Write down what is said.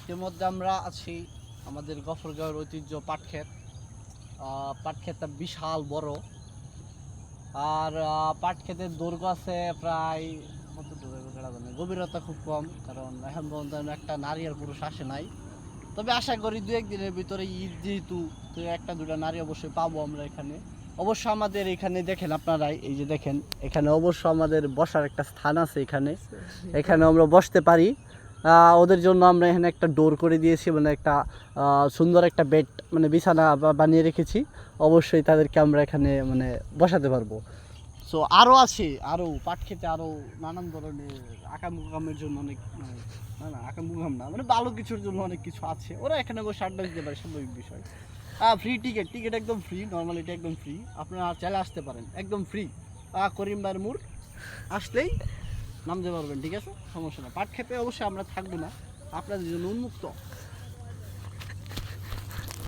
ইতিমধ্যে আমরা আছি আমাদের গফরগাঁওয়ের ঐতিহ্য পাটক্ষেত। পাটক্ষেতটা বিশাল বড়। আর পাটক্ষেতের দৈর্ঘ্য আছে প্রায় কত দূরে গভীরতা খুব কম, কারণ এখন পর্যন্ত একটা নারী আর পুরুষ আসে নাই। তবে আশা করি দু একদিনের ভিতরে ঈদ যেহেতু, তো একটা দুটা নারী অবশ্যই পাবো আমরা এখানে। অবশ্য আমাদের এখানে দেখেন আপনারাই, এই যে দেখেন এখানে অবশ্য আমাদের বসার একটা স্থান আছে। এখানে আমরা বসতে পারি। ওদের জন্য আমরা এখানে একটা ডোর করে দিয়েছি, মানে একটা সুন্দর একটা বেড মানে বিছানা বানিয়ে রেখেছি। অবশ্যই তাদেরকে আমরা এখানে মানে বসাতে পারবো। সো আরও আছে, আরও পাট খেতে আরও নানান ধরনের আকাম জন্য অনেক না আকাম না মানে ভালো কিছুর জন্য অনেক কিছু আছে। ওরা এখানে বসে আড্ডা দিতে পারে, স্বাভাবিক বিষয়। ফ্রি টিকিট একদম ফ্রি, নর্মাল এটা একদম ফ্রি। আপনারা চাইলে আসতে পারেন, একদম ফ্রি। করিম ভাইয়ের মোড় আসলেই নামতে পারবেন, ঠিক আছে, সমস্যা না। পাট খেতে অবশ্যই আমরা থাকবো না, আপনাদের জন্য উন্মুক্ত।